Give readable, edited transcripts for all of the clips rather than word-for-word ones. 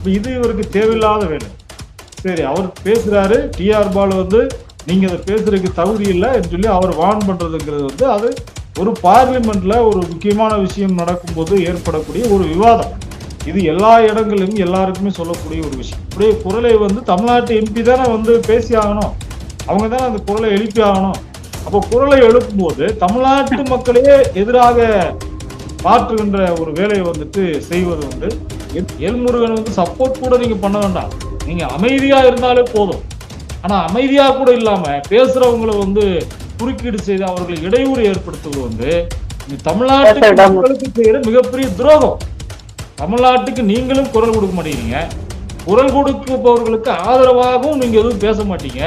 இது இவருக்கு தேவையில்லாத வேலை. சரி, அவர் பேசுறாரு, டிஆர் பாலு வந்து நீங்க அதை பேசுறதுக்கு தகுதி இல்லைன்னு சொல்லி அவர் வார்ன் பண்றதுங்கிறது வந்து அது ஒரு பார்லிமெண்ட்ல ஒரு முக்கியமான விஷயம் நடக்கும்போது ஏற்படக்கூடிய ஒரு விவாதம். இது எல்லா இடங்களிலும் எல்லாருக்குமே சொல்லக்கூடிய ஒரு விஷயம். அப்படியே குரலை வந்து தமிழ்நாட்டு எம்பி தானே வந்து பேசி ஆகணும், அவங்க தானே அந்த குரலை எழுப்பி ஆகணும். அப்போ குரலை எழுப்பும் போது தமிழ்நாட்டு மக்களையே எதிராக மாற்றுகின்ற ஒரு வேலையை வந்துட்டு செய்வது வந்து எல்முருகன் வந்து சப்போர்ட் கூட நீங்க பண்ண வேண்டாம், நீங்க அமைதியா இருந்தாலே போதும். ஆனா அமைதியா கூட இல்லாம பேசுறவங்களை வந்து குறுக்கீடு செய்து அவர்களுக்கு இடையூறு ஏற்படுத்துவது வந்து தமிழ்நாட்டு மக்களுக்கு செய்யற மிகப்பெரிய துரோகம். தமிழ்நாட்டுக்கு நீங்களும் குரல் கொடுக்க மாட்டேங்கிறீங்க, குரல் கொடுப்பவர்களுக்கு ஆதரவாகவும் நீங்க எதுவும் பேச மாட்டீங்க,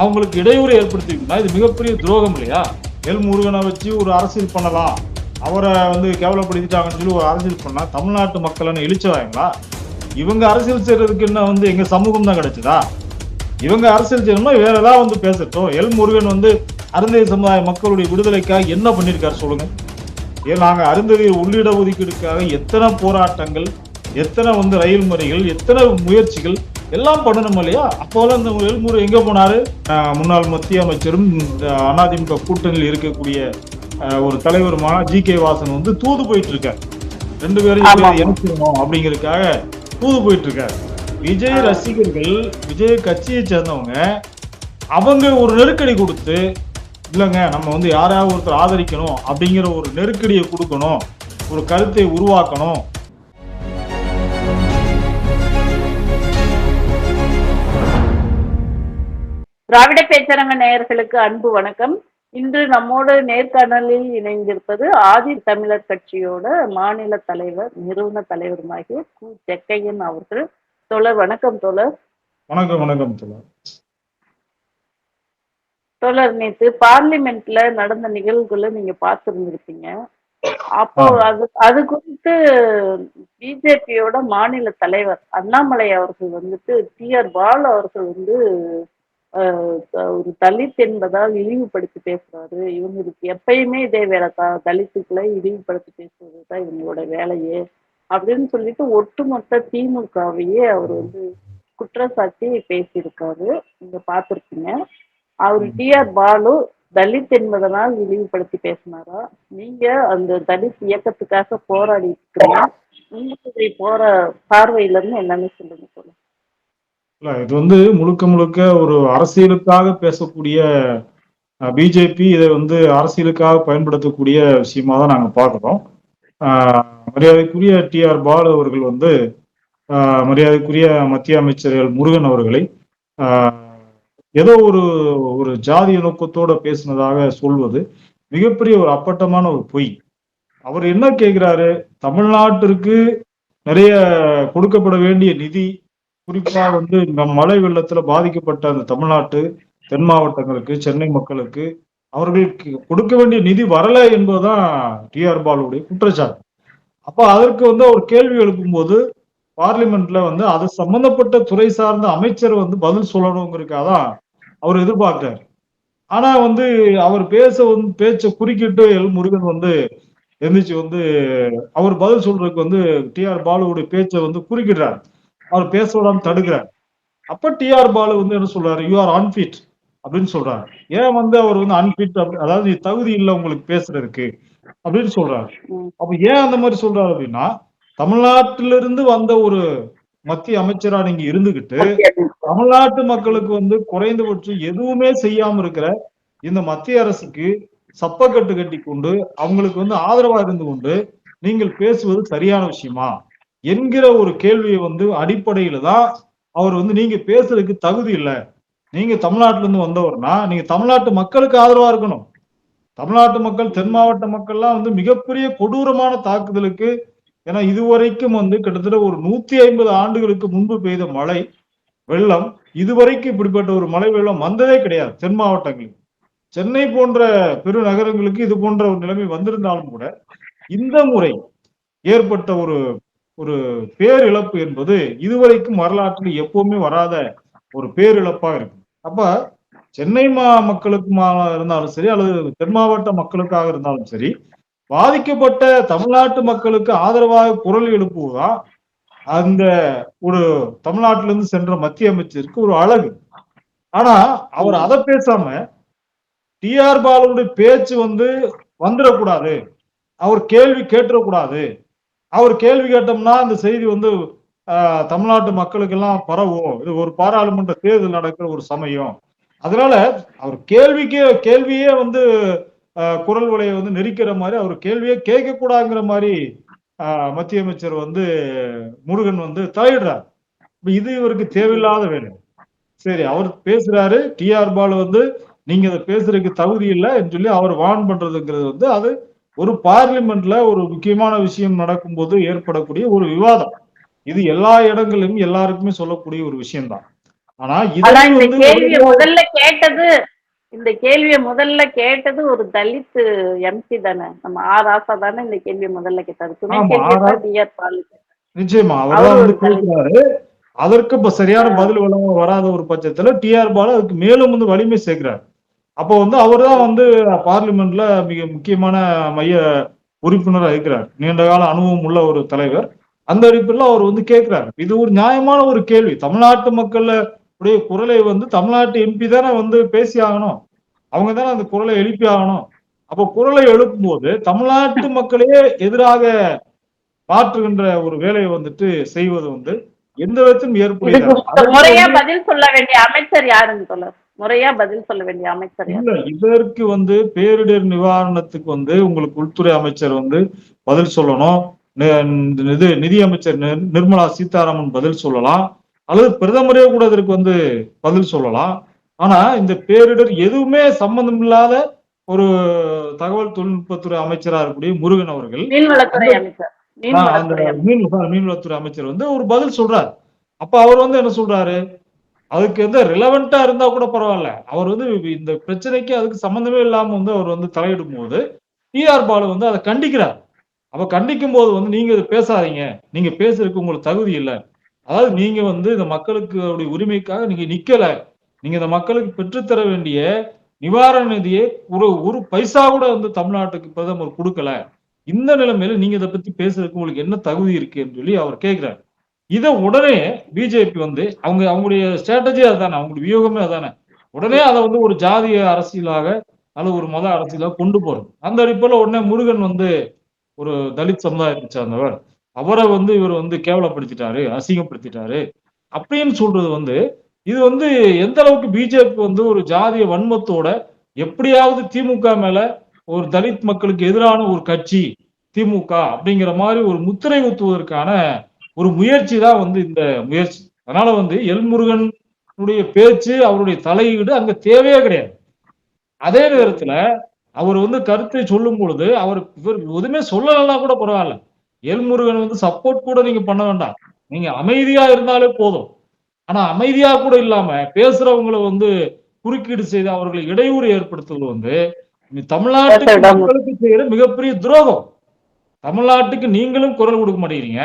அவங்களுக்கு இடையூறு ஏற்படுத்திருக்கீங்கன்னா இது மிகப்பெரிய துரோகம் இல்லையா? எல் முருகனை வச்சு ஒரு அரசியல் பண்ணலாம், அவரை வந்து கேவலப்படுத்திட்டாங்கன்னு சொல்லி ஒரு அரசியல் பண்ணா தமிழ்நாட்டு மக்கள் இழிச்சவாங்களா? இவங்க அரசியல் செய்யறதுக்கு என்ன வந்து எங்க சமூகம் தான் கிடைச்சதா? இவங்க அரசியல் செய்யணும்னா வேற ஏதாவது வந்து பேசட்டும். எல் முருகன் வந்து அருந்ததி சமுதாய மக்களுடைய விடுதலைக்காக என்ன பண்ணிருக்காரு சொல்லுங்க? ஏன் நாங்க அருந்ததி உள்ளிட ஒதுக்கீடுக்காக எத்தனை போராட்டங்கள், எத்தனை வந்து ரயில் மறிகள், எத்தனை முயற்சிகள் எல்லாம் பண்ணணும் இல்லையா? அப்போலாம் இந்த எல் முருகன் எங்க போனாரு? முன்னாள் மத்திய அமைச்சரும் அதிமுக கூட்டணியில் இருக்கக்கூடிய ஒரு தலைவருமான ஜி.கே. வாசன் வந்து தூது போயிட்டு இருக்காரு, 2 பேரையும் இணைச்சிடணும் அப்படிங்கிறதுக்காக தூது போயிட்டு இருக்காரு. விஜய் ரசிகர்கள், விஜய் கட்சியை சேர்ந்தவங்க அவங்க ஒரு நெருக்கடி கொடுத்து, இல்லைங்க நம்ம வந்து யாராவது ஒருத்தர் ஆதரிக்கணும் அப்படிங்கிற ஒரு நெருக்கடியை கொடுக்கணும், ஒரு கருத்தை உருவாக்கணும். திராவிட பேச்சரங்க நேயர்களுக்கு அன்பு வணக்கம். இன்று நம்மோடு நேர்காணலில் இணைந்திருப்பது ஆதி தமிழர் கட்சியோட மாநில தலைவர், நிறுவன தலைவருமாகிய கு. ஜக்கையன் அவர்கள். தோழர் வணக்கம். தோழர் வணக்கம். வணக்கம் தோழர். தோழர், நேற்று பார்லிமெண்ட்ல நடந்த நிகழ்வுகளை நீங்க பார்த்திருந்திருப்பீங்க. அப்போ அது குறித்து பிஜேபியோட மாநில தலைவர் அண்ணாமலை அவர்கள் வந்துட்டு டிஆர் பாலு அவர்கள் வந்து ஒரு தலித் என்பதால் இழிவுபடுத்தி பேசுறாரு, இவங்களுக்கு எப்பயுமே இதே வேலைதான், தலித்துக்களை இழிவுபடுத்தி பேசுறதுதான் இவங்களோட வேலையே அப்படின்னு சொல்லிட்டு ஒட்டுமொத்த திமுகவையே அவர் வந்து குற்றச்சாட்டி பேசியிருக்காரு. நீங்க பார்த்திருப்பீங்க. அவர் டிஆர் பாலு தலித் என்பதனால் இழிவுபடுத்தி பேசினாரா? நீங்க அந்த தலித் இயக்கத்துக்காக போராடி இருக்கிறீங்க, உங்களுடைய பார்வையில இருந்து எல்லாமே சொல்லுங்க. சொல்லுங்க. இல்ல, இது வந்து முழுக்க முழுக்க ஒரு அரசியலுக்காக பேசக்கூடிய பிஜேபி இதை வந்து அரசியலுக்காக பயன்படுத்தக்கூடிய விஷயமா தான் நாங்க பார்க்கிறோம். மரியாதைக்குரிய டிஆர் பாலு அவர்கள் வந்து மரியாதைக்குரிய மத்திய அமைச்சர்கள் முருகன் அவர்களை ஏதோ ஒரு ஜாதிய நோக்கத்தோட பேசினதாக சொல்வது மிகப்பெரிய ஒரு அப்பட்டமான ஒரு பொய். அவர் என்ன கேட்கிறாரு? தமிழ்நாட்டிற்கு நிறைய கொடுக்கப்பட வேண்டிய நிதி, குறிப்பா வந்து மழை வெள்ளத்துல பாதிக்கப்பட்ட அந்த தமிழ்நாட்டு தென் மாவட்டங்களுக்கு, சென்னை மக்களுக்கு அவர்களுக்கு கொடுக்க வேண்டிய நிதி வரல என்பதுதான் டிஆர் பாலுடைய குற்றச்சாட்டு. அப்ப அதற்கு வந்து அவர் கேள்வி எழுப்பும் போது பார்லிமெண்ட்ல வந்து அது சம்பந்தப்பட்ட துறை சார்ந்த அமைச்சர் வந்து பதில் சொல்லணுங்கிறதுக்காக தான் அவர் எதிர்பார்க்கிறார். ஆனா வந்து அவர் பேச்ச குறுக்கிட்டு எல் முருகன் வந்து எந்திரிச்சு வந்து அவர் பதில் சொல்றதுக்கு வந்து டிஆர் பாலுடைய பேச்சை வந்து குறுக்கிடுறாரு, அவர் பேச விடாம தடுக்கிறார். அப்ப டிஆர் பாலு வந்து என்ன சொல்றாரு? யூ ஆர் அன்ஃபிட் அப்படின்னு சொல்றாரு. ஏன் வந்து அவர் வந்து அன்ஃபிட், அதாவது தகுதி இல்லை உங்களுக்கு பேசுறதுக்கு அப்படின்னு சொல்றாரு. அப்ப ஏன் அந்த மாதிரி சொல்றாரு அப்படின்னா, தமிழ்நாட்டிலிருந்து வந்த ஒரு மத்திய அமைச்சரா நீங்க இருந்துகிட்டு தமிழ்நாட்டு மக்களுக்கு வந்து குறைந்தபட்சம் எதுவுமே செய்யாம இருக்கிற இந்த மத்திய அரசுக்கு சப்பக்கட்டு கட்டி கொண்டு அவங்களுக்கு வந்து ஆதரவா இருந்து கொண்டு நீங்கள் பேசுவது சரியான விஷயமா என்கிற ஒரு கேள்வியை வந்து அடிப்படையில தான் அவர் வந்து நீங்க பேசுறதுக்கு தகுதி இல்லை, நீங்க தமிழ்நாட்டில இருந்து வந்தவர்னா நீங்க தமிழ்நாட்டு மக்களுக்கு ஆதரவா இருக்கணும். தமிழ்நாட்டு மக்கள், தென் மாவட்ட மக்கள்லாம் வந்து மிகப்பெரிய கொடூரமான தாக்குதலுக்கு, ஏன்னா இதுவரைக்கும் வந்து கிட்டத்தட்ட ஒரு 150 ஆண்டுகளுக்கு முன்பு பெய்த மழை வெள்ளம், இதுவரைக்கும் இப்படிப்பட்ட ஒரு மழை வெள்ளம் வந்ததே கிடையாது தென் மாவட்டங்களில். சென்னை போன்ற பெருநகரங்களுக்கு இது போன்ற ஒரு நிலைமை வந்திருந்தாலும் கூட இந்த முறை ஏற்பட்ட ஒரு பேரிழப்பு என்பது இதுவரைக்கும் வரலாற்றில் எப்பவுமே வராத ஒரு பேரிழப்பா இருக்கு. அப்ப சென்னை மக்களுக்கு இருந்தாலும் சரி, அல்லது தென் மாவட்ட மக்களுக்காக இருந்தாலும் சரி, பாதிக்கப்பட்ட தமிழ்நாட்டு மக்களுக்கு ஆதரவாக குரல் எழுப்புவதா அந்த ஒரு தமிழ்நாட்டில இருந்து சென்ற மத்திய அமைச்சருக்கு ஒரு அழகு. ஆனா அவர் ம். அதை பேசாம டி.ஆர். பாலுடைய பேச்சு வந்துடக்கூடாது, அவர் கேள்வி கேட்டுறக்கூடாது, அவர் கேள்வி கேட்டோம்னா அந்த செய்தி தமிழ்நாட்டு மக்களுக்கெல்லாம் பரவும், இது ஒரு பாராளுமன்ற தேர்தல் நடக்கிற ஒரு சமயம், அதனால அவர் கேள்வியே குரல் வலையை நெரிக்கிற மாதிரி அவர் கேள்வியே கேட்க கூடாதுங்கிற மாதிரி மத்திய அமைச்சர் முருகன் தலையிடுறார். இது இவருக்கு தேவையில்லாத வேலை. சரி, அவர் பேசுறாரு, டி.ஆர். பாலு நீங்க அதை பேசுறதுக்கு தகுதி இல்லைன்னு சொல்லி அவர் வார்ன் பண்றதுங்கிறது அது ஒரு பார்லிமெண்ட்ல ஒரு முக்கியமான விஷயம் நடக்கும்போது ஏற்படக்கூடிய ஒரு விவாதம். இது எல்லா இடங்களிலும் எல்லாருக்குமே சொல்லக்கூடிய ஒரு விஷயம் தான். ஆனா இதை இந்த கேள்வியை முதல்ல கேட்டது ஒரு தலித் எம்பி தானே, நம்ம ராசா தானே இந்த கேள்வியை முதல்ல கேட்டாரு. துணை ஆமா, கேள்வியை டி.ஆர். பாலு நிச்சயமா அவர் அவரு தான் ஒரு தலித். பேசுறாரு. அதற்கு இப்ப சரியான பதில் வராத ஒரு பட்சத்துல டி.ஆர். பாலு அதுக்கு மேலும் வலிமை சேர்க்கிறார். அப்போ அவர் தான் பார்லிமெண்ட்ல மிக முக்கியமான மைய உறுப்பினராக இருக்கிறார். நீண்ட கால அனுபவம் உள்ள ஒரு தலைவர். அந்த அடிப்படையில் அவர் கேட்கிறார். இது ஒரு நியாயமான ஒரு கேள்வி. தமிழ்நாட்டு மக்கள் உடைய குரலை தமிழ்நாட்டு எம்பி தானே பேசி ஆகணும். அவங்க தானே அந்த குரலை எழுப்பி ஆகணும். அப்போ குரலை எழுப்பும் போது தமிழ்நாட்டு மக்களையே எதிராக மாற்றுகின்ற ஒரு வேலையை செய்வது எந்த விதத்திலும் ஏற்புடையது. முறையா பதில் சொல்ல வேண்டிய அமைச்சர் யாருன்னு சொல்ல, முறையா பதில் சொல்ல வேண்டிய அமைச்சர் இல்ல, இதற்கு பேரிடர் நிவாரணத்துக்கு உங்களுக்கு உள்துறை அமைச்சர் பதில் சொல்லணும். நிதி அமைச்சர் நிர்மலா சீதாராமன் பதில் சொல்லலாம், அல்லது பிரதமரே கூட இதற்கு பதில் சொல்லலாம். ஆனா இந்த பேரிடர் எதுவுமே சம்பந்தம் இல்லாத ஒரு தகவல் தொழில்நுட்பத்துறை அமைச்சரா இருக்கக்கூடிய முருகன் அவர்கள், மீன்வளத்துறை அமைச்சர் மீன்வளத்துறை அமைச்சர் ஒரு பதில் சொல்றாரு. அப்ப அவர் என்ன சொல்றாரு, அதுக்கு ரிலவெண்டா இருந்தா கூட பரவாயில்ல, அவர் இந்த பிரச்சனைக்கு அதுக்கு சம்பந்தமே இல்லாம அவர் தலையிடும் போது டி.ஆர். பாலு அதை கண்டிக்கிறார். அப்ப கண்டிக்கும் போது நீங்க இதை பேசாதீங்க, நீங்க பேசுறதுக்கு உங்களுக்கு தகுதி இல்லை, அதாவது நீங்க இந்த மக்களுக்கு உரிமைக்காக நீங்க நிக்கல, நீங்க இந்த மக்களுக்கு பெற்றுத்தர வேண்டிய நிவாரண நிதியை ஒரு பைசா கூட தமிழ்நாட்டுக்கு பிரதமர் கொடுக்கல, இந்த நிலைமையில நீங்க இதை பத்தி பேசுறதுக்கு உங்களுக்கு என்ன தகுதி இருக்குன்னு சொல்லி அவர் கேட்கிறார். இதை உடனே பிஜேபி அவங்களுடைய ஸ்ட்ராட்டஜி அதுதானே, அவங்களுடைய வியூகமே அதானே, உடனே அதை ஒரு ஜாதிய அரசியலாக அல்லது ஒரு மத அரசியலாக கொண்டு போறது. அந்த அடிப்படையில் உடனே முருகன் ஒரு தலித் சமுதாயத்தை சார்ந்தவர், அவரை இவர் கேவலப்படுத்திட்டாரு, அசிங்கப்படுத்திட்டாரு அப்படின்னு சொல்றது இது எந்த அளவுக்கு பிஜேபி ஒரு ஜாதிய வன்மத்தோட எப்படியாவது திமுக மேல ஒரு தலித் மக்களுக்கு எதிரான ஒரு கட்சி திமுக அப்படிங்கிற மாதிரி ஒரு முத்திரை குத்துவதற்கான ஒரு முயற்சி தான் இந்த முயற்சி. அதனால எல்முருகனுடைய பேச்சு, அவருடைய தலையீடு அங்க தேவையே கிடையாது. அதே நேரத்துல அவர் கருத்தை சொல்லும் பொழுது இவர் எதுவுமே சொல்லலாம் கூட பரவாயில்ல, எல்முருகன் சப்போர்ட் கூட நீங்க பண்ண வேண்டாம், நீங்க அமைதியா இருந்தாலே போதும். ஆனா அமைதியா கூட இல்லாம பேசுறவங்களை குறுக்கீடு செய்து அவர்களை இடையூறு ஏற்படுத்துவது தமிழ்நாட்டுக்கு மக்களுக்கு செய்யற மிகப்பெரிய துரோகம். தமிழ்நாட்டுக்கு நீங்களும் குரல் கொடுக்க மாட்டேங்கிறீங்க,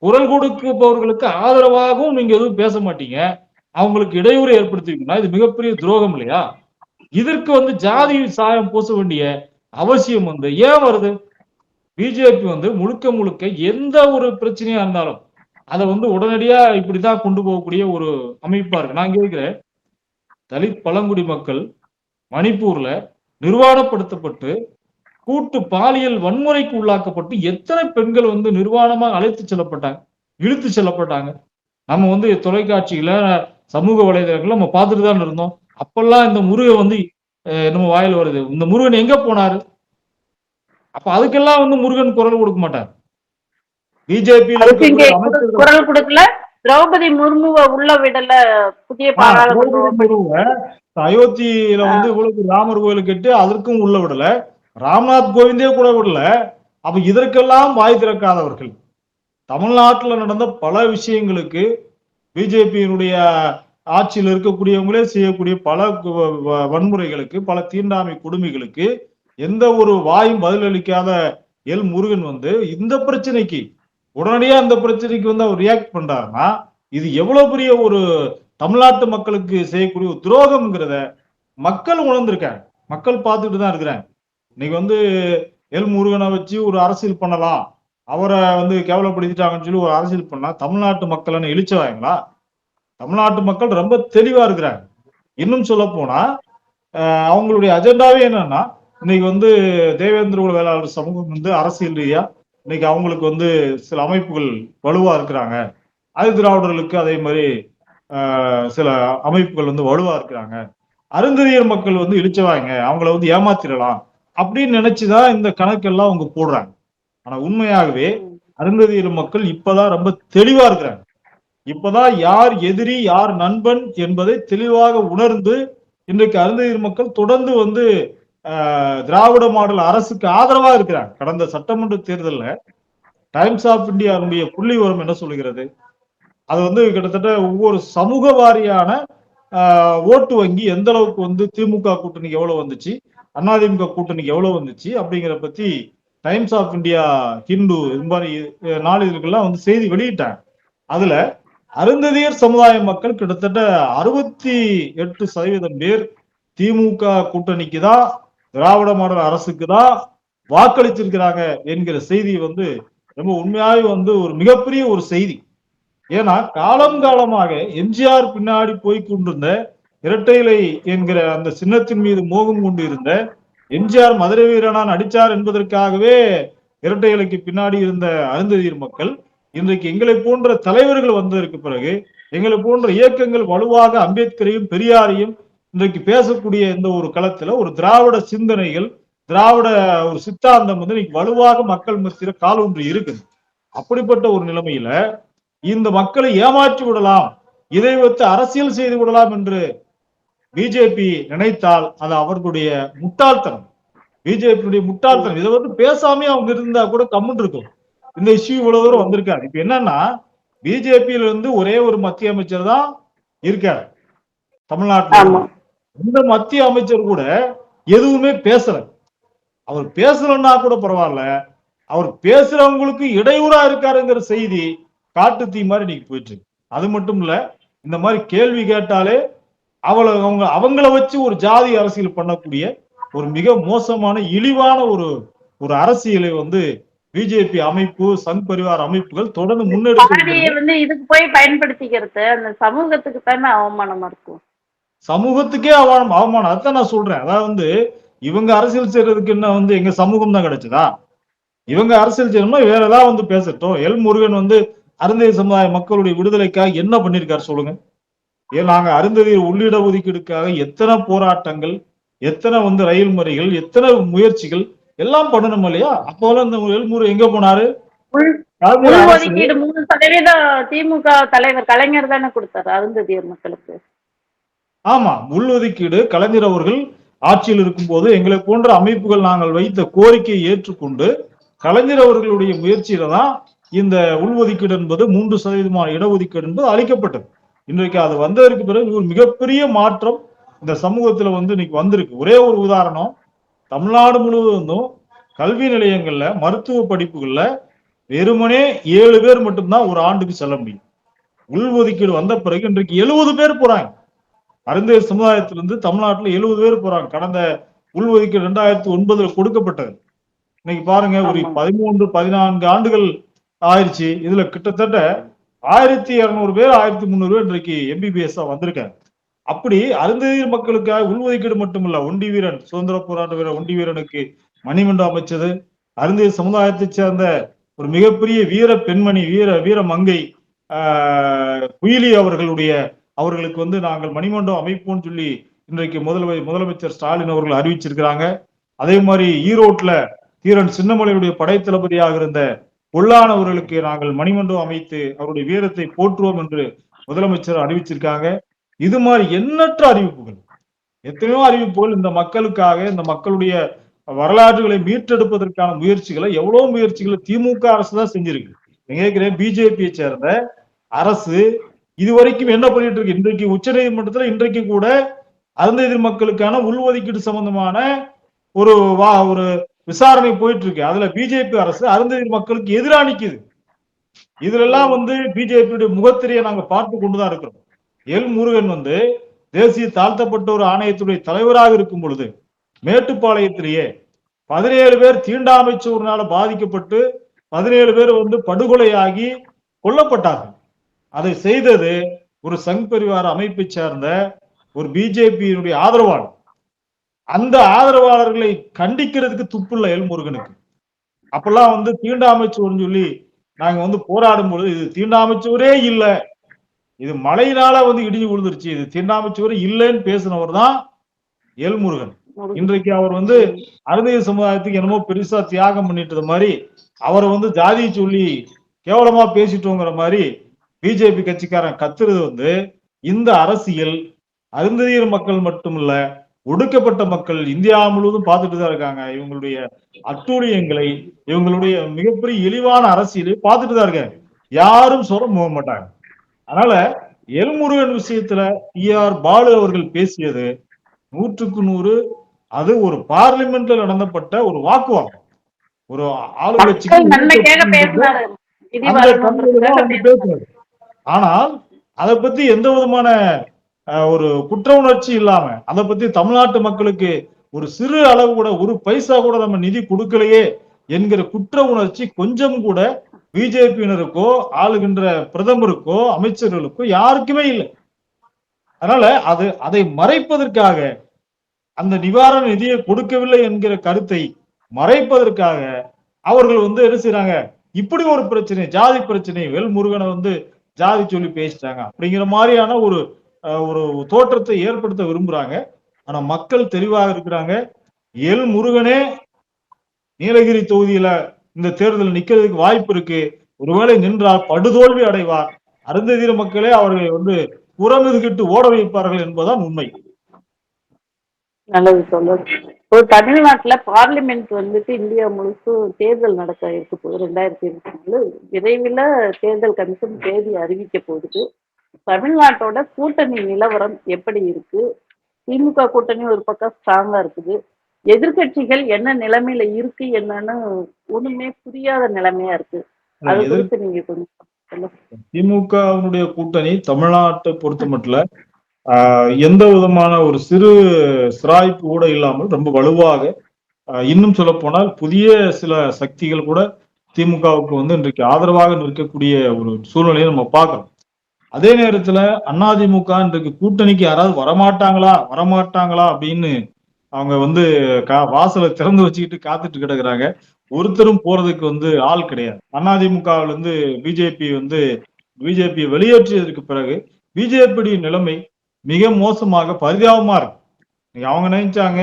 குரல் கொடுப்பவர்களுக்கு ஆதரவாகவும் நீங்க எதுவும் பேச மாட்டீங்க, அவங்களுக்கு இடையூறு ஏற்படுத்துவீங்கன்னா இது மிகப்பெரிய துரோகம் இல்லையா? இதற்கு ஜாதி சாயம் பூச வேண்டிய அவசியம் ஏன் வருது? பிஜேபி முழுக்க முழுக்க எந்த ஒரு பிரச்சனையா இருந்தாலும் அதை உடனடியா இப்படிதான் கொண்டு போகக்கூடிய ஒரு அமைப்பா இருக்கு. நான் கேட்கிறேன், தலித் பழங்குடி மக்கள் மணிப்பூர்ல நிர்வாணப்படுத்தப்பட்டு கூட்டு பாலியல் வன்முறைக்கு உள்ளாக்கப்பட்டு எத்தனை பெண்கள் நிர்வாணமாக அழைத்து செல்லப்பட்டாங்க, இழுத்து செல்லப்பட்டாங்க. நம்ம தொலைக்காட்சியில சமூக வலைதளங்கள்ல நம்ம பார்த்துட்டு தான் இருந்தோம். அப்பெல்லாம் இந்த முருகன் நம்ம வாயில் வருது, இந்த முருகன் எங்க போனாரு? அப்ப அதுக்கெல்லாம் முருகன் குரல் கொடுக்க மாட்டார். பிஜேபி குரல் கொடுக்கல, திரௌபதி முர்முவை உள்ள விடல, புதிய பாராளுமன்ற அயோத்தியில இவ்வளவு ராமர் கோயில் கட்டி அதற்கும் உள்ள விடல, ராம்நாத் கோவிந்தே கூட விடல. அப்ப இதற்கெல்லாம் வாய் திறக்காதவர்கள் தமிழ்நாட்டில் நடந்த பல விஷயங்களுக்கு பிஜேபியினுடைய ஆட்சியில் இருக்கக்கூடியவங்களே செய்யக்கூடிய பல வன்முறைகளுக்கு, பல தீண்டாமை கொடுமைகளுக்கு எந்த ஒரு வாயும் பதிலளிக்காத எல் முருகன் இந்த பிரச்சனைக்கு உடனடியா அந்த பிரச்சனைக்கு அவர் ரியாக்ட் பண்றாருன்னா இது எவ்வளவு பெரிய ஒரு தமிழ்நாட்டு மக்களுக்கு செய்யக்கூடிய ஒரு துரோகம்ங்கிறத மக்கள் உணர்ந்திருக்காங்க, மக்கள் பார்த்துட்டு தான் இருக்கிறாங்க. இன்னைக்கு எல் முருகனை வச்சு ஒரு அரசியல் பண்ணலாம் அவரை வந்து கேவலப்படுத்திட்டாங்கன்னு சொல்லி ஒரு அரசியல் பண்ணா தமிழ்நாட்டு மக்கள் இழிச்சவாங்களா? தமிழ்நாட்டு மக்கள் ரொம்ப தெளிவா இருக்கிறாங்க. இன்னும் சொல்ல போனா அவங்களுடைய அஜெண்டாவே என்னன்னா, இன்னைக்கு வந்து தேவேந்திர குல வேளாளர் சமூகம் வந்து அரசியல் ரீதியா இன்னைக்கு அவங்களுக்கு வந்து சில அமைப்புகள் வலுவா இருக்கிறாங்க. ஆதி திராவிடர்களுக்கு அதே மாதிரி சில அமைப்புகள் வந்து வலுவா இருக்கிறாங்க. அருந்ததியர் மக்கள் வந்து இழிச்சவாங்க, அவங்கள வந்து ஏமாத்திரலாம் அப்படின்னு நினைச்சுதான் இந்த கணக்கெல்லாம் அவங்க போடுறாங்க. ஆனா உண்மையாகவே அருந்ததியர் மக்கள் இப்பதான் ரொம்ப தெளிவா இருக்கிறாங்க. இப்பதான் யார் எதிரி யார் நண்பன் என்பதை தெளிவாக உணர்ந்து இன்றைக்கு அருந்ததியர் மக்கள் தொடர்ந்து வந்து திராவிட மாடல் அரசுக்கு ஆதரவா இருக்கிறாங்க. கடந்த சட்டமன்ற தேர்தலில் டைம்ஸ் ஆஃப் இந்தியாவுடைய புள்ளி விவரம் என்ன சொல்லுகிறது? அது வந்து கிட்டத்தட்ட ஒவ்வொரு சமூக வாரியான ஓட்டு வங்கி எந்த அளவுக்கு வந்து திமுக கூட்டணிக்கு எவ்வளவு வந்துச்சு, அதிமுக கூட்டணிக்கு எவ்வளவு வந்துச்சு அப்படிங்கிற பத்தி டைம்ஸ் ஆஃப் இந்தியா, ஹிந்து இது மாதிரி நாளிதழ்கள்லாம் வந்து செய்தி வெளியிட்டாங்க. அதுல அருந்ததியர் சமுதாய மக்கள் கிட்டத்தட்ட 68% பேர் திமுக கூட்டணிக்கு தான், திராவிட மாடல் அரசுக்கு தான் வாக்களிச்சிருக்கிறாங்க என்கிற செய்தி வந்து ரொம்ப உண்மையாவே வந்து ஒரு மிகப்பெரிய ஒரு செய்தி. ஏன்னா காலம் காலமாக எம்ஜிஆர் பின்னாடி போய் கொண்டிருந்த இரட்டை இலை என்கிற அந்த சின்னத்தின் மீது மோகம் கொண்டு இருந்த எம்ஜிஆர் மதுரை வீரனா நடிச்சார் என்பதற்காகவே இரட்டை இலைக்கு பின்னாடி இருந்த அருந்ததியர் மக்கள் இன்றைக்கு எங்களை போன்ற தலைவர்கள் வந்ததற்கு பிறகு எங்களை போன்ற இயக்கங்கள் வலுவாக அம்பேத்கரையும் பெரியாரையும் இன்றைக்கு பேசக்கூடிய இந்த ஒரு களத்துல ஒரு திராவிட சிந்தனைகள், திராவிட ஒரு சித்தாந்தம் வந்து இன்னைக்கு வலுவாக மக்கள் மத்தியில கால் ஒன்று இருக்குது. அப்படிப்பட்ட ஒரு நிலைமையில இந்த மக்களை ஏமாற்றி விடலாம், இதை வைத்து அரசியல் செய்து விடலாம் என்று பிஜேபி நினைத்தால் அது அவர்களுடைய முட்டாள்தனம். பிஜேபியுடைய முட்டாள்தனம். இதை வந்து பேசாமே அவங்க இருந்தா கூட கம்முன்னு இருக்கும். இந்த இஷ்யூ இவ்வளவு தூரம் வந்திருக்காரு. இப்ப என்னன்னா பிஜேபியில இருந்து ஒரே ஒரு மத்திய அமைச்சர் தான் இருக்காரு தமிழ்நாட்டில். இந்த மத்திய அமைச்சர் கூட எதுவுமே பேசல. அவர் பேசலன்னா கூட பரவாயில்ல, அவர் பேசுறவங்களுக்கு இடையூறா இருக்காருங்கிற செய்தி காட்டு தீ மாதிரி இன்னைக்கு போயிட்டு இருக்கு. அது மட்டும் இல்ல, இந்த மாதிரி கேள்வி கேட்டாலே அவங்கள வச்சு ஒரு ஜாதி அரசியல் பண்ணக்கூடிய ஒரு மிக மோசமான இழிவான ஒரு அரசியலை வந்து பிஜேபி அமைப்பு, சங் பரிவார் அமைப்புகள் தொடர்ந்து முன்னெடுக்க வந்து இதுக்கு போய் பயன்படுத்திக்கிறது அந்த சமூகத்துக்கு தானே அவமானமா இருக்கும். சமூகத்துக்கே அவமானம். அதான் நான் சொல்றேன். அதாவது வந்து இவங்க அரசியல் செய்யறதுக்கு என்ன வந்து எங்க சமூகம் தான் கிடைச்சதா? இவங்க அரசியல் செய்யணும்னா வேற ஏதாவது வந்து பேசட்டும். எல் முருகன் வந்து அருந்ததியர் சமுதாய மக்களுடைய விடுதலைக்காக என்ன பண்ணிருக்காரு சொல்லுங்க. ஏன் நாங்க அருந்ததியர் உள்ளிட ஒதுக்கீடுக்காக எத்தனை போராட்டங்கள், எத்தனை வந்து ரயில் முறைகள், எத்தனை முயற்சிகள் எல்லாம் பண்ணணும் இல்லையா? அப்போல இந்த எல் முருகன் எங்க போனாரு? ஒதுக்கீடு 3% திமுக தலைவர் கலைஞர் தானே கொடுத்தாரு அருந்ததியர் மக்களுக்கு. ஆமா, உள்ஒதுக்கீடு கலைஞர் அவர்கள் ஆட்சியில் இருக்கும் போது எங்களை போன்ற அமைப்புகள் நாங்கள் வைத்த கோரிக்கையை ஏற்றுக்கொண்டு கலைஞர் அவர்களுடைய முயற்சியில தான் இந்த உள்ஒதுக்கீடு என்பது 3% இடஒதுக்கீடு என்பது அளிக்கப்பட்டது. இன்றைக்கு அது வந்ததற்கு பிறகு ஒரு மிகப்பெரிய மாற்றம் இந்த சமூகத்துல வந்து இன்னைக்கு வந்திருக்கு. ஒரே ஒரு உதாரணம், தமிழ்நாடு முழுவதும் கல்வி நிலையங்கள்ல மருத்துவ படிப்புகள்ல வெறுமனே 7 பேர் மட்டும்தான் ஒரு ஆண்டுக்கு செல்ல முடியும். உள்ஒதுக்கீடு வந்த பிறகு இன்றைக்கு 70 பேர் போறாங்க. அருந்ததியர் சமுதாயத்திலிருந்து தமிழ்நாட்டில் 70 பேர் போறாங்க. கடந்த உள்ஒதுக்கீடு 2009 கொடுக்கப்பட்டது. இன்னைக்கு பாருங்க, ஒரு 13-14 ஆண்டுகள் ஆயிடுச்சு. இதுல கிட்டத்தட்ட 1200 பேர் 1300 பேர் இன்றைக்கு எம்பிபிஎஸ் வந்திருக்காங்க. அப்படி அருந்ததியர் மக்களுக்காக உள்ஒதுக்கீடு மட்டுமல்ல, ஒண்டி வீரன், சுதந்திர போராட்ட வீரர் ஒண்டி வீரனுக்கு மணிமண்டபம் அமைச்சது, அருந்ததியர் சமுதாயத்தை சேர்ந்த ஒரு மிகப்பெரிய வீர பெண்மணி, வீர மங்கை குயிலி அவர்களுக்கு வந்து நாங்கள் மணிமண்டபம் அமைப்போம்னு சொல்லி இன்றைக்கு முதலமைச்சர் ஸ்டாலின் அவர்கள் அறிவிச்சிருக்கிறாங்க. அதே மாதிரி ஈரோட்ல தீரன் சின்னமலையுடைய படைத்தளபதியாக இருந்த பொல்லானவர்களுக்கு நாங்கள் மணிமண்டபம் அமைத்து அவருடைய வீரத்தை போற்றுவோம் என்று முதலமைச்சர் அறிவிச்சிருக்காங்க. இது மாதிரி எண்ணற்ற அறிவிப்புகள், எத்தனையோ அறிவிப்புகள் இந்த மக்களுக்காக, இந்த மக்களுடைய வரலாற்றுகளை மீட்டெடுப்பதற்கான முயற்சிகளை, எவ்வளவு முயற்சிகளை திமுக அரசு தான் செஞ்சிருக்கு. கேட்கிறேன், பிஜேபியை சேர்ந்த அரசு இதுவரைக்கும் என்ன பண்ணிட்டு இருக்கு? இன்றைக்கு உச்ச நீதிமன்றத்துல இன்றைக்கு கூட அருந்ததியர் மக்களுக்கான உள்ஒதுக்கீடு சம்பந்தமான ஒரு விசாரணை போயிட்டு இருக்கு. அதுல பிஜேபி அரசு அருந்ததியர் மக்களுக்கு எதிராக நிக்குது. இதுல எல்லாம் வந்து பிஜேபியுடைய முகத்திரையை நாங்க பார்த்து கொண்டுதான் இருக்கிறோம். எல் முருகன் வந்து தேசிய தாழ்த்தப்பட்டோர் ஆணையத்துடைய தலைவராக இருக்கும் பொழுது மேட்டுப்பாளையத்திலேயே 17 பேர் தீண்டாமை சோறுனால பாதிக்கப்பட்டு 17 பேர் வந்து படுகொலையாகி கொல்லப்பட்டார்கள். அதை செய்தது ஒரு சங் பரிவார அமைப்பை சார்ந்த ஒரு பிஜேபியினுடைய ஆதரவாளர். அந்த ஆதரவாளர்களை கண்டிக்கிறதுக்கு துப்புள்ள எல்முருகனுக்கு. அப்பெல்லாம் வந்து தீண்டாமைச்சுவர்னு சொல்லி நாங்க வந்து போராடும் பொழுது, இது தீண்டாமைச்சுவரே இல்ல, இது மழையினால வந்து இடிஞ்சு விழுந்துருச்சு, இது தீண்டாமைச்சுவரே இல்லைன்னு பேசினவர் தான் எல்முருகன். இன்றைக்கு அவர் வந்து அருந்தைய சமுதாயத்துக்கு என்னமோ பெருசா தியாகம் பண்ணிட்டது மாதிரி, அவரை வந்து ஜாதியை சொல்லி கேவலமா பேசிட்டோங்கிற மாதிரி பிஜேபி கட்சிக்காரன் கத்துறது வந்து இந்த அரசியல் அருந்ததியர் மக்கள் மட்டுமல்ல, ஒடுக்கப்பட்ட மக்கள் இந்தியா முழுவதும் பார்த்துட்டு தான் இருக்காங்க. இவங்களுடைய அட்டூழியங்களை, இவங்களுடைய மிகப்பெரிய இழிவான அரசியலை பார்த்துட்டு தான் இருக்காங்க. யாரும் சொல்ல போக மாட்டாங்க. அதனால எல்முருகன் விஷயத்துல டி.ஆர். பாலு அவர்கள் பேசியது 100க்கு 100 அது ஒரு பார்லிமெண்ட்ல நடந்தப்பட்ட ஒரு வாக்குவாதம். ஒரு ஆளுங்கட்சிக்கு மக்கள் நன்மைக்காக பேசினாரு. நிதி அந்த வரணுன்றதுக்காக தன்மையில வந்து பேசுறாரு. ஆனால் அதை பத்தி எந்த விதமான ஒரு குற்ற உணர்ச்சி இல்லாம, அதை பத்தி தமிழ்நாட்டு மக்களுக்கு ஒரு சிறு அளவு கூட, ஒரு பைசா கூட நம்ம நிதி கொடுக்கலையே என்கிற குற்ற உணர்ச்சி கொஞ்சம் கூட பிஜேபியினருக்கோ, ஆளுகின்ற பிரதமருக்கோ, அமைச்சர்களுக்கோ யாருக்குமே இல்லை. அதனால அதை மறைப்பதற்காக, அந்த நிவாரண நிதியை கொடுக்கவில்லை என்கிற கருத்தை மறைப்பதற்காக அவர்கள் வந்து என்ன செய்றாங்க, இப்படி ஒரு பிரச்சனை, ஜாதி பிரச்சனை, வேல்முருகனை வந்து ஜாதி சொல்லி பேசிட்டாங்க அப்படிங்கிற மாதிரியான ஒரு ஒரு தோற்றத்தை ஏற்படுத்த விரும்புறாங்க. ஆனா மக்கள் தெளிவாக இருக்கிறாங்க. எல் முருகனே நீலகிரி தொகுதியில இந்த தேர்தல் நிக்கிறதுக்கு வாய்ப்பு இருக்கு. ஒருவேளை நின்றால் படுதோல்வி அடைவார். அருந்ததியர் மக்களே அவர்களை வந்து புறமுதுகிட்டு ஓட வைப்பார்கள் என்பதுதான் உண்மை. நல்லது சொல்லுது. இப்போ தமிழ்நாட்டுல பார்லிமெண்ட் வந்துட்டு இந்தியா முழுசும் தேர்தல் நடக்க இருக்க போகுது. 2024 விரைவில் தேர்தல் கமிஷன் தேதி அறிவிக்க போகுது. தமிழ்நாட்டோட கூட்டணி நிலவரம் எப்படி இருக்கு? திமுக கூட்டணி ஒரு பக்கம் ஸ்ட்ராங்கா இருக்குது. எதிர்க்கட்சிகள் என்ன நிலைமையில இருக்கு என்னன்னு ஒண்ணுமே புரியாத நிலைமையா இருக்கு. அது குறித்து நீங்க கொஞ்சம் சொல்லுங்க. திமுகவினுடைய கூட்டணி தமிழ்நாட்டை பொறுத்த மட்டும் எந்த விதமான ஒரு சிறு சிராய்ப்பு கூட இல்லாமல் ரொம்ப வலுவாக, இன்னும் சொல்ல போனால் புதிய சில சக்திகள் கூட திமுகவுக்கு வந்து இன்றைக்கு ஆதரவாக நிற்கக்கூடிய ஒரு சூழ்நிலையை நம்ம பார்க்கிறோம். அதே நேரத்துல அதிமுக இன்றைக்கு கூட்டணிக்கு யாராவது வரமாட்டாங்களா அப்படின்னு அவங்க வந்து வாசலை திறந்து வச்சுக்கிட்டு காத்துட்டு கிடக்குறாங்க. ஒருத்தரும் போறதுக்கு வந்து ஆள் கிடையாது. அதிமுகவில் இருந்து பிஜேபி வெளியேற்றியதற்கு பிறகு பிஜேபி நிலைமை மிக மோசமாக பரிதாபமா இருக்கு. அவங்க நினைச்சாங்க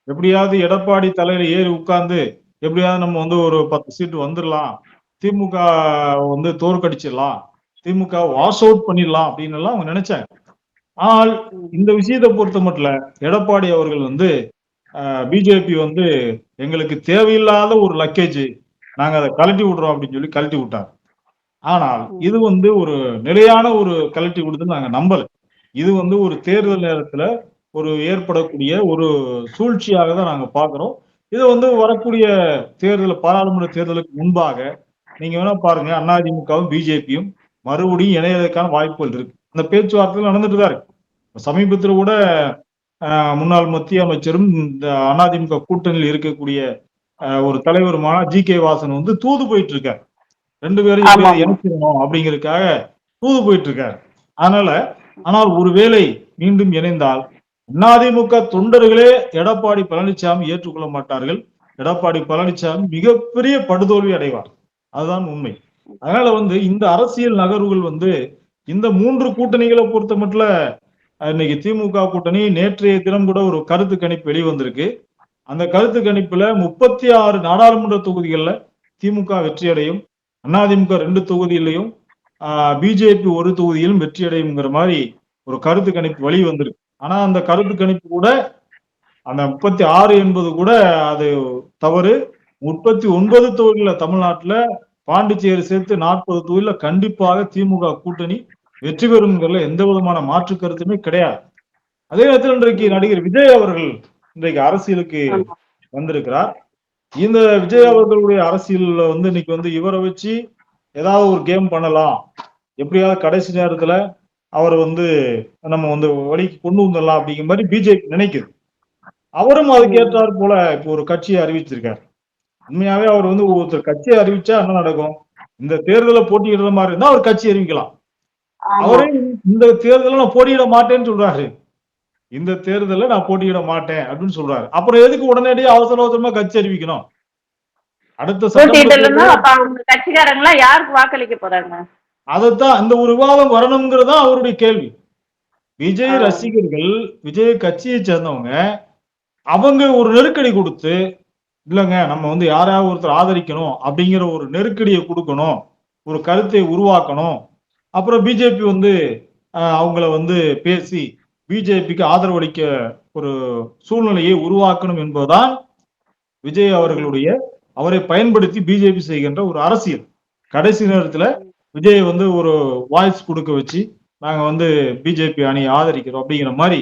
எப்படியாவது எடப்பாடி தலையில ஏறி உட்கார்ந்து எப்படியாவது நம்ம வந்து ஒரு 10 சீட்டு வந்துடலாம், திமுக வந்து தோற்கடிச்சிடலாம், திமுக வாஷ் அவுட் பண்ணிடலாம் அப்படின்னு எல்லாம் அவங்க நினைச்சாங்க. ஆனால் இந்த விஷயத்தை பொறுத்த மட்டும் எடப்பாடி அவர்கள் வந்து பிஜேபி வந்து எங்களுக்கு தேவையில்லாத ஒரு லக்கேஜ், நாங்க அதை கழட்டி விடுறோம் அப்படின்னு சொல்லி கழட்டி விட்டாங்க. ஆனால் இது வந்து ஒரு நிலையான ஒரு கழட்டி விடுதுன்னு நாங்க நம்பல. இது வந்து ஒரு தேர்தல் நேரத்துல ஒரு ஏற்படக்கூடிய ஒரு சூழ்ச்சியாக தான் நாங்க பாக்குறோம். இதை வந்து வரக்கூடிய பாராளுமன்ற தேர்தலுக்கு முன்பாக நீங்க வேணா பாருங்க, அதிமுகவும் பிஜேபியும் மறுபடியும் இணையதற்கான வாய்ப்புகள் இருக்கு. அந்த பேச்சுவார்த்தைகள் நடந்துட்டு தான் இருக்கு. சமீபத்துல கூட முன்னாள் மத்திய அமைச்சரும் இந்த அதிமுக கூட்டணியில் இருக்கக்கூடிய ஒரு தலைவருமான ஜி.கே. வாசன் வந்து தூது போயிட்டு இருக்காரு. 2 பேரையும் இணைச்சிடணும் அப்படிங்கிறதுக்காக தூது போயிட்டு இருக்காரு. ஆனால் ஒருவேளை மீண்டும் இணைந்தால் அதிமுக தொண்டர்களே எடப்பாடி பழனிசாமி ஏற்றுக்கொள்ள மாட்டார்கள். எடப்பாடி பழனிசாமி மிகப்பெரிய படுதோல்வி அடைவார். அதுதான் உண்மை. அதனால வந்து இந்த அரசியல் நகர்வுகள் வந்து இந்த 3 கூட்டணிகளை பொறுத்த மட்டும் இன்னைக்கு திமுக கூட்டணி நேற்றைய தினம் கூட ஒரு கருத்து கணிப்பு வெளிவந்திருக்கு. அந்த கருத்து கணிப்புல 36 நாடாளுமன்ற தொகுதிகள்ல திமுக வெற்றி அடையும், அதிமுக 2 தொகுதியிலையும், பிஜேபி 1 தொகுதியிலும் வெற்றி அடையுங்கிற மாதிரி ஒரு கருத்து கணிப்பு வெளி வந்திருக்கு. ஆனா அந்த கருத்து கணிப்பு கூட அந்த 36 என்பது கூட அது தவறு. 39 தொகுதியில தமிழ்நாட்டுல, பாண்டிச்சேரி சேர்த்து 40 தொகுதியில கண்டிப்பாக திமுக கூட்டணி வெற்றி பெறும்ங்கிறதுல எந்த விதமான மாற்று கருத்துமே கிடையாது. அதே நேரத்தில் இன்றைக்கு நடிகர் விஜய் அவர்கள் இன்றைக்கு அரசியலுக்கு வந்திருக்கிறார். இந்த விஜய் அவர்களுடைய அரசியல்ல வந்து இன்னைக்கு வந்து இவரை வச்சு ஏதாவது ஒரு கேம் பண்ணலாம், எப்படியாவது கடைசி நேரத்துல அவரை வந்து நம்ம வந்து வழிக்கு கொண்டு வந்துடலாம் அப்படிங்கிற மாதிரி பிஜேபி நினைக்குது. அவரும் அதுக்கு ஏற்றார் போல இப்போ ஒரு கட்சியை அறிவிச்சிருக்காரு. உண்மையாவே அவர் வந்து ஒருத்தர் கட்சி அறிவிச்சா என்ன நடக்கும்? இந்த தேர்தலை போட்டியிடுற மாதிரி இருந்தா அவர் கட்சி அறிவிக்கலாம். ஆமா அவரே இந்த தேர்தலை நான் போட்டியிட மாட்டேன்னு சொல்றாரு. இந்த தேர்தலில் நான் போட்டியிட மாட்டேன் அப்படின்னு சொல்றாரு. அப்புறம் எதுக்கு உடனடியாக அவசர அவசரமா கட்சி அறிவிக்கணும்? அடுத்த சட்டமன்ற போட்டியிடலன்னா தேர்தல் அப்ப அவங்க கட்சிக்காரங்க எல்லாம் யாருக்கு வாக்களிக்க போறாங்க? அதைத்தான் இந்த ஒரு விவாதம் வரணுங்கிறதா அவருடைய கேள்வி. விஜய் ஆஹ் ரசிகர்கள், விஜய் கட்சியை சேர்ந்தவங்க, அவங்க ஒரு நெருக்கடி கொடுத்து, இல்லங்க நம்ம வந்து யாராவது ஒருத்தர் ஆதரிக்கணும் அப்படிங்கிற ஒரு நெருக்கடியை கொடுக்கணும், ஒரு கருத்தை உருவாக்கணும். அப்புறம் பிஜேபி வந்து அவங்கள வந்து பேசி பிஜேபிக்கு ஆதரவளிக்க ஒரு சூழ்நிலையை உருவாக்கணும் என்பதுதான் விஜய் அவர்களுடைய அவரை பயன்படுத்தி பிஜேபி செய்கின்ற ஒரு அரசியல். கடைசி நேரத்துல விஜய் வந்து ஒரு வாய்ஸ் கொடுக்க வச்சு நாங்க வந்து பிஜேபி அணியை ஆதரிக்கிறோம் அப்படிங்கிற மாதிரி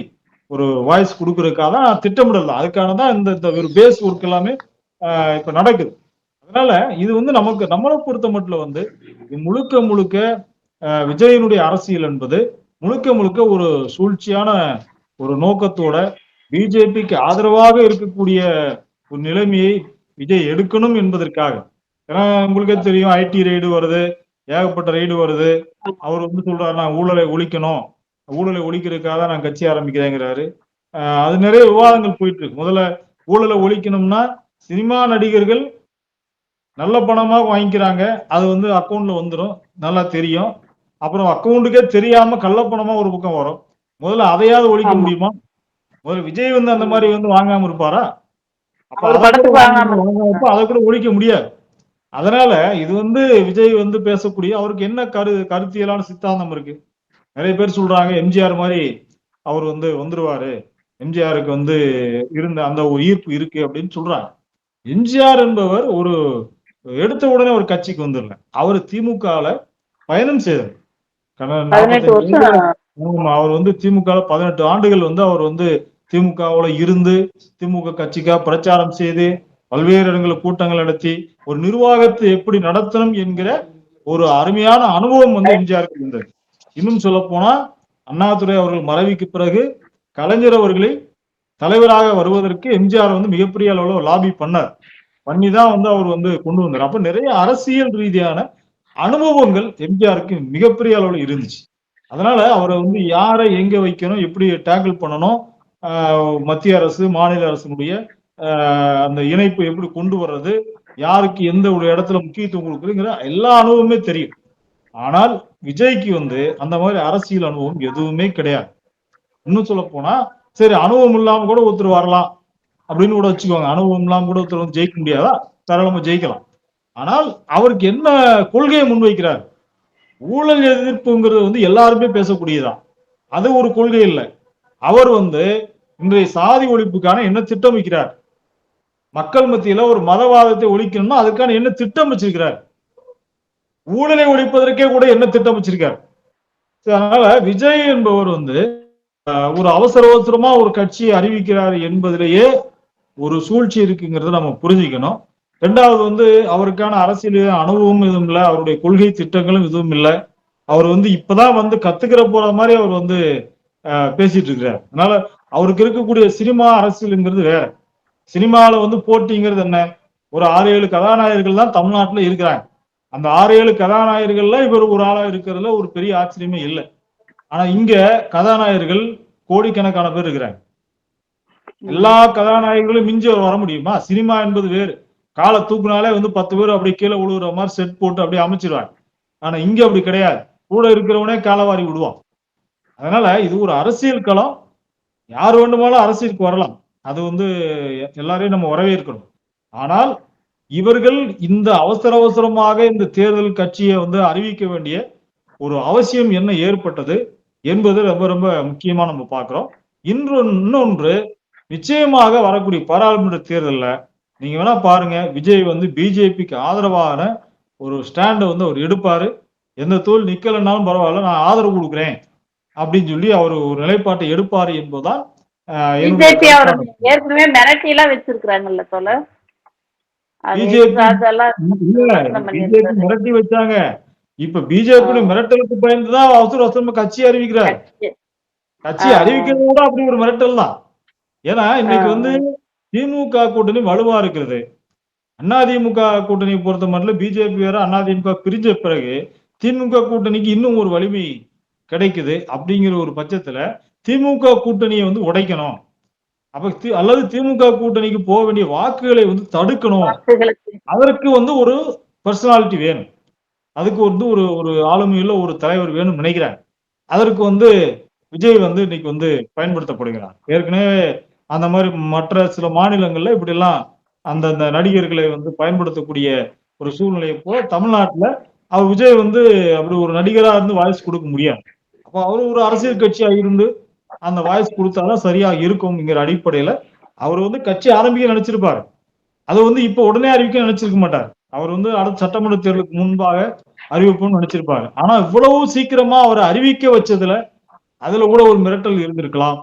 ஒரு வாய்ஸ் கொடுக்கறதுக்காக தான் திட்டமிடல் தான். அதுக்கான தான் இந்த ஒரு பேஸ் ஒர்க் எல்லாமே இப்ப நடக்குது. அதனால இது வந்து நமக்கு நம்மளை பொறுத்த மட்டும் வந்து முழுக்க முழுக்க விஜயனுடைய அரசியல் என்பது முழுக்க முழுக்க ஒரு சூழ்ச்சியான ஒரு நோக்கத்தோட பிஜேபிக்கு ஆதரவாக இருக்கக்கூடிய ஒரு நிலைமையை விஜய் எடுக்கணும் என்பதற்காக. ஏன்னா உங்களுக்கே தெரியும், ஐடி ரெய்டு வருது, ஏகப்பட்ட ரெய்டு வருது. அவர் வந்து சொல்றாரு நான் ஊழலை ஒழிக்கணும், ஊழலை ஒழிக்கிறதுக்காக நான் கட்சி ஆரம்பிக்கிறேங்கிறாரு. அது நிறைய விவாதங்கள் போயிட்டு இருக்கு. முதல்ல ஊழலை ஒழிக்கணும்னா சினிமா நடிகர்கள் நல்ல பணமா வாங்கிக்கிறாங்க, அது வந்து அக்கௌண்ட்ல வந்துடும், நல்லா தெரியும். அப்புறம் அக்கௌண்ட்டுக்கே தெரியாம கள்ளப்பணமா ஒரு பக்கம் வரும். முதல்ல அதையாவது ஒழிக்க முடியுமா? முதல்ல விஜய் வந்து அந்த மாதிரி வந்து வாங்காம இருப்பாரா? அப்ப அதை கூட வாங்காம அதை கூட ஒழிக்க முடியாது. அதனால இது வந்து விஜய் வந்து பேசக்கூடிய அவருக்கு என்ன கருத்தியலான சித்தாந்தம் இருக்கு? நிறைய பேர் சொல்றாங்க எம்ஜிஆர் மாதிரி அவர் வந்து வந்துருவாரு, எம்ஜிஆருக்கு வந்து இருந்த அந்த ஒரு ஈர்ப்பு இருக்கு அப்படின்னு சொல்றாங்க. எம்ஜிஆர் என்பவர் ஒரு எடுத்த உடனே ஒரு கட்சிக்கு வந்துடல. அவர் திமுகல பயணம் செய்தார். 18 வருஷம். அவர் வந்து திமுக 18 ஆண்டுகள் வந்து அவர் வந்து திமுகவுல இருந்து திமுக கட்சிக்காக பிரச்சாரம் செய்து பல்வேறு இடங்களில் கூட்டங்கள் நடத்தி ஒரு நிர்வாகத்தை எப்படி நடத்தணும் என்கிற ஒரு அருமையான அனுபவம் வந்து எம்ஜிஆருக்கு இருந்தது. இன்னும் சொல்ல போனா அண்ணாதுரை அவர்கள் மறைவுக்கு பிறகு கலைஞர் அவர்களை தலைவராக வருவதற்கு எம்ஜிஆர் வந்து மிகப்பெரிய அளவுல லாபி பண்ணார். பண்ணிதான் வந்து அவர் வந்து கொண்டு வந்தார். அப்ப நிறைய அரசியல் ரீதியான அனுபவங்கள் எம்ஜிஆருக்கு மிகப்பெரிய அளவுல இருந்துச்சு. அதனால அவரை வந்து யாரை எங்க வைக்கணும், எப்படி டேக்கிள் பண்ணணும், மத்திய அரசு மாநில அரசினுடைய அந்த இணைப்பு எப்படி கொண்டு வர்றது, யாருக்கு எந்த ஒரு இடத்துல முக்கியத்துவம் கொடுக்குறதுங்கிற எல்லா அனுபவமே தெரியும். ஆனால் விஜய்க்கு வந்து அந்த மாதிரி அரசியல் அனுபவம் எதுவுமே கிடையாது. இன்னும் சொல்ல போனா சரி அனுபவம் இல்லாம கூட ஒருத்தர் வரலாம் அப்படின்னு கூட வச்சுக்கோங்க. அனுபவம் இல்லாம கூட ஒருத்தர் வந்து ஜெயிக்க முடியாதா? தாராளமா ஜெயிக்கலாம். ஆனால் அவருக்கு என்ன கொள்கையை முன்வைக்கிறார்? ஊழல் எதிர்ப்புங்கிறது வந்து எல்லாருமே பேசக்கூடியதான். அது ஒரு கொள்கை இல்லை. அவர் வந்து இன்றைய சாதி ஒழிப்புக்கான என்ன திட்டம் வைக்கிறார்? மக்கள் மத்தியில ஒரு மதவாதத்தை ஒழிக்கணும்னா அதுக்கான என்ன திட்டம் வச்சிருக்கிறார்? ஊழலை ஒழிப்பதற்கே கூட என்ன திட்டம் வச்சிருக்கார்? அதனால விஜய் என்பவர் வந்து ஒரு அவசர அவசரமா ஒரு கட்சியை அறிவிக்கிறார் என்பதிலேயே ஒரு சூழ்ச்சி இருக்குங்கிறத நம்ம புரிஞ்சுக்கணும். ரெண்டாவது வந்து அவருக்கான அரசியல் அனுபவம் எதுவும் இல்லை, அவருடைய கொள்கை திட்டங்களும் எதுவும் இல்லை. அவர் வந்து இப்பதான் வந்து கத்துக்கிற போற மாதிரி அவர் வந்து பேசிட்டு இருக்கிறார். அதனால அவருக்கு இருக்கக்கூடிய சினிமா அரசியலுங்கிறது வேற. சினிமாவில வந்து போட்டிங்கிறது என்ன? ஒரு 6-7 கதாநாயகர்கள் தான் தமிழ்நாட்டுல இருக்கிறாங்க. அந்த 6-7 கதாநாயகர்கள்ல இவர் ஒரு ஆளா இருக்கிறதுல ஒரு பெரிய ஆச்சரியமே இல்லை. ஆனா இங்க கதாநாயகர்கள் கோடிக்கணக்கான பேர் இருக்கிறாங்க. எல்லா கதாநாயகர்களும் மிஞ்சி வர முடியுமா? சினிமா என்பது வேறு. காலை தூக்குனாலே வந்து 10 பேர் அப்படி கீழே விழுகிற மாதிரி செட் போட்டு அப்படியே அமைச்சிருவாங்க. ஆனா இங்க அப்படி கிடையாது. கூட இருக்கிறவனே காலவாரி விடுவான். அதனால இது ஒரு அரசியல் களம். யார் வேண்டுமானாலும் அரசியலுக்கு வரலாம். அது வந்து எல்லாரையும் நம்ம வரவேற்கணும். ஆனால் இவர்கள் இந்த அவசர அவசரமாக இந்த தேர்தல் கட்சியை வந்து அறிவிக்க வேண்டிய ஒரு அவசியம் என்ன ஏற்பட்டது என்பது ரொம்ப ரொம்ப முக்கியமா நம்ம பார்க்கிறோம். இன்னொன்று நிச்சயமாக வரக்கூடிய பாராளுமன்ற தேர்தலில் நீங்க வேணா பாருங்க, விஜய் வந்து பிஜேபிக்கு ஆதரவான ஒரு ஸ்டாண்டை வந்து அவர் எடுப்பாரு. எந்த தோல் நிக்கலன்னாலும் பரவாயில்ல, நான் ஆதரவு கொடுக்குறேன் அப்படின்னு சொல்லி அவர் ஒரு நிலைப்பாட்டை எடுப்பாரு என்பதுதான் பிஜேபி அவர் ஏற்கனவே மிரட்டி எல்லாம் வச்சிருக்கிறாங்கல்ல தோல. பிஜேபி மிரட்டி வச்சாங்க. இப்ப பிஜேபி மிரட்டலுக்கு பயந்துதான் அவசர அவசரமா கட்சி அறிவிக்கிறார். கட்சி அறிவிக்கிறத விட அப்படி ஒரு மிரட்டல் தான். ஏன்னா இன்னைக்கு வந்து திமுக கூட்டணி வலுவா இருக்கிறது. அதிமுக கூட்டணியை பொறுத்த மட்டும் பிஜேபி வேற அதிமுக பிரிஞ்ச பிறகு திமுக கூட்டணிக்கு இன்னும் ஒரு வலிமை கிடைக்குது. அப்படிங்கிற ஒரு பட்சத்துல திமுக கூட்டணியை வந்து உடைக்கணும். அப்ப அல்லது திமுக கூட்டணிக்கு போக வேண்டிய வாக்குகளை வந்து தடுக்கணும். அதற்கு வந்து ஒரு பர்சனாலிட்டி வேணும். அதுக்கு வந்து ஒரு ஒரு ஆளுமையுள்ள ஒரு தலைவர் வேணும்னு நினைக்கிறேன். அதற்கு வந்து விஜய் வந்து இன்னைக்கு வந்து பயன்படுத்தப்படுகிறார். ஏற்கனவே அந்த மாதிரி மற்ற சில மாநிலங்கள்ல இப்படி எல்லாம் அந்தந்த நடிகர்களை வந்து பயன்படுத்தக்கூடிய ஒரு சூழ்நிலையை போல தமிழ்நாட்டுல அவர் விஜய் வந்து அப்படி ஒரு நடிகரா இருந்து வாய்ஸ் கொடுக்க முடியாது. அப்ப அவரு ஒரு அரசியல் கட்சியா இருந்து அந்த வாய்ஸ் கொடுத்தாதான் சரியா இருக்கும்ங்கிற அடிப்படையில அவர் வந்து கட்சி ஆரம்பிக்க நினைச்சிருப்பாரு. அதை வந்து இப்ப உடனே அறிவிக்க நினைச்சிருக்க மாட்டார். அவர் வந்து அடுத்த சட்டமன்ற தேர்தலுக்கு முன்பாக அறிவிப்புன்னு நினைச்சிருப்பாரு. ஆனா இவ்வளவு சீக்கிரமா அவரை அறிவிக்க வச்சதுல அதுல கூட ஒரு மிரட்டல் இருந்திருக்கலாம்.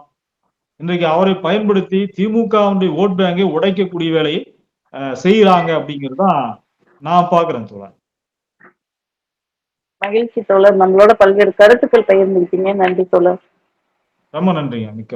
இன்றைக்கு அவரை பயன்படுத்தி திமுக ஓட் பேங்கை உடைக்கக்கூடிய வேலையை செய்யறாங்க அப்படிங்கிறதுதான் நான் பாக்குறேன் தோழர். மகிழ்ச்சி தோழர், நம்மளோட பல்வேறு கருத்துக்கள் பகிர்ந்துக்கிட்டீங்க. நன்றி தோழர். ரொம்ப நன்றிங்க. மிக்க